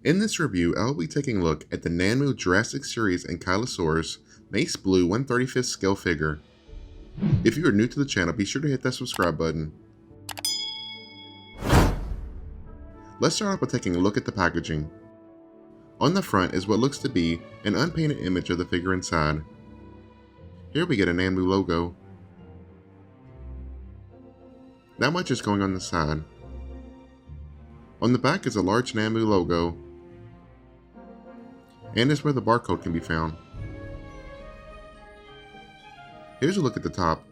In this review, I will be taking a look at the Nanmu Jurassic series Ankylosaurus Mace Blue 1/35 scale figure. If you are new to the channel, be sure to hit that subscribe button. Let's start off by taking a look at the packaging. On the front is what looks to be an unpainted image of the figure inside. Here we get a Nanmu logo. Not much is going on the side. On the back is a large Nanmu logo, and is where the barcode can be found. Here's a look at the top,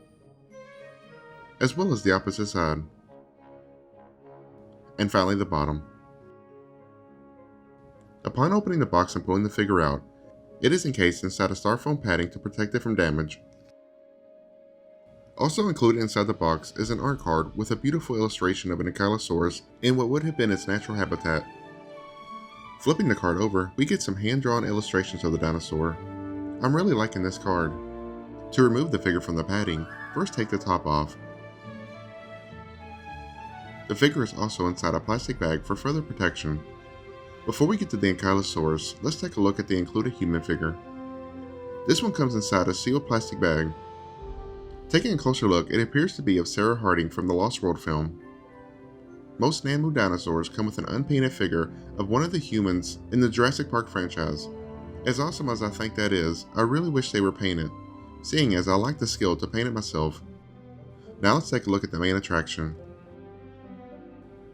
as well as the opposite side. And finally the bottom. Upon opening the box and pulling the figure out, it is encased inside a styrofoam padding to protect it from damage. Also included inside the box is an art card with a beautiful illustration of an Ankylosaurus in what would have been its natural habitat. Flipping the card over, we get some hand-drawn illustrations of the dinosaur. I'm really liking this card. To remove the figure from the padding, first take the top off. The figure is also inside a plastic bag for further protection. Before we get to the Ankylosaurus, let's take a look at the included human figure. This one comes inside a sealed plastic bag. Taking a closer look, it appears to be of Sarah Harding from the Lost World film. Most Nanmu dinosaurs come with an unpainted figure of one of the humans in the Jurassic Park franchise. As awesome as I think that is, I really wish they were painted, seeing as I like the skill to paint it myself. Now let's take a look at the main attraction.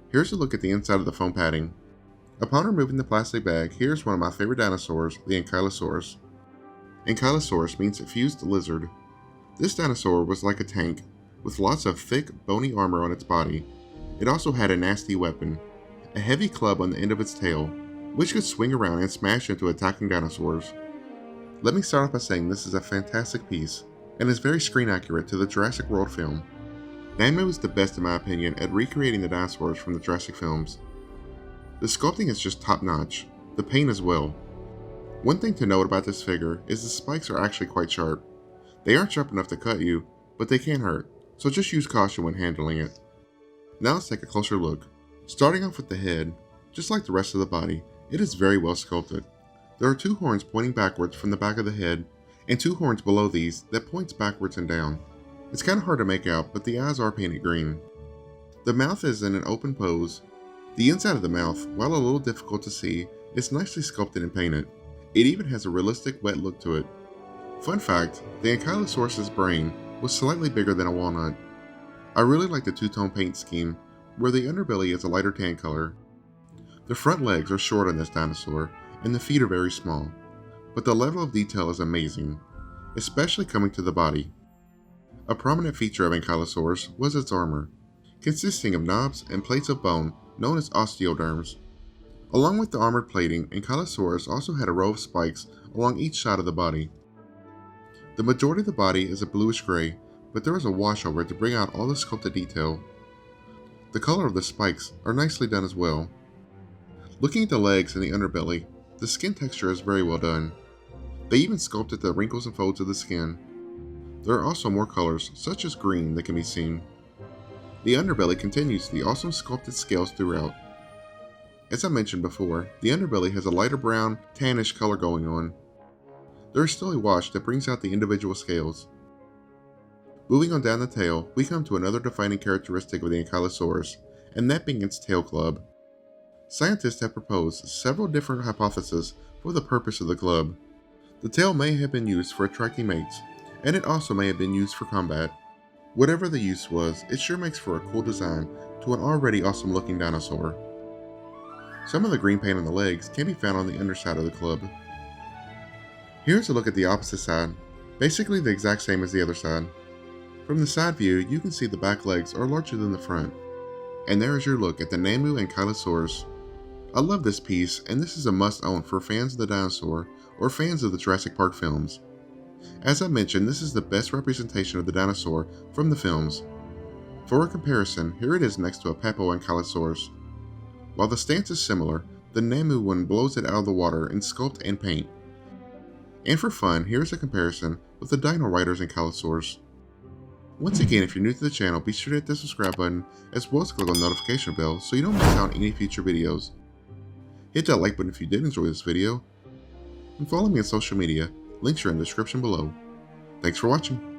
Here's a look at the inside of the foam padding. Upon removing the plastic bag, here's one of my favorite dinosaurs, the Ankylosaurus. Ankylosaurus means fused lizard. This dinosaur was like a tank, with lots of thick, bony armor on its body. It also had a nasty weapon, a heavy club on the end of its tail, which could swing around and smash into attacking dinosaurs. Let me start off by saying this is a fantastic piece, and is very screen accurate to the Jurassic World film. Nanmu is the best in my opinion at recreating the dinosaurs from the Jurassic films. The sculpting is just top notch, the paint as well. One thing to note about this figure is the spikes are actually quite sharp. They aren't sharp enough to cut you, but they can hurt, so just use caution when handling it. Now let's take a closer look. Starting off with the head, just like the rest of the body, it is very well sculpted. There are two horns pointing backwards from the back of the head, and two horns below these that points backwards and down. It's kind of hard to make out, but the eyes are painted green. The mouth is in an open pose. The inside of the mouth, while a little difficult to see, is nicely sculpted and painted. It even has a realistic wet look to it. Fun fact, the Ankylosaurus' brain was slightly bigger than a walnut. I really like the two-tone paint scheme, where the underbelly is a lighter tan color. The front legs are short on this dinosaur, and the feet are very small, but the level of detail is amazing, especially coming to the body. A prominent feature of Ankylosaurus was its armor, consisting of knobs and plates of bone known as osteoderms. Along with the armored plating, Ankylosaurus also had a row of spikes along each side of the body. The majority of the body is a bluish gray, but there is a wash over it to bring out all the sculpted detail. The color of the spikes are nicely done as well. Looking at the legs and the underbelly, the skin texture is very well done. They even sculpted the wrinkles and folds of the skin. There are also more colors, such as green, that can be seen. The underbelly continues the awesome sculpted scales throughout. As I mentioned before, the underbelly has a lighter brown, tannish color going on. There is still a wash that brings out the individual scales. Moving on down the tail, we come to another defining characteristic of the Ankylosaurus, and that being its tail club. Scientists have proposed several different hypotheses for the purpose of the club. The tail may have been used for attracting mates, and it also may have been used for combat. Whatever the use was, it sure makes for a cool design to an already awesome looking dinosaur. Some of the green paint on the legs can be found on the underside of the club. Here's a look at the opposite side, basically the exact same as the other side. From the side view, you can see the back legs are larger than the front. And there is your look at the Nanmu Ankylosaurus. I love this piece, and this is a must-own for fans of the dinosaur or fans of the Jurassic Park films. As I mentioned, this is the best representation of the dinosaur from the films. For a comparison, here it is next to a Papo Ankylosaurus. While the stance is similar, the Nanmu one blows it out of the water in sculpt and paint. And for fun, here's a comparison with the Dino Riders Ankylosaurus. Once again, if you're new to the channel, be sure to hit the subscribe button as well as click on the notification bell so you don't miss out on any future videos. Hit that like button if you did enjoy this video, and follow me on social media. Links are in the description below. Thanks for watching.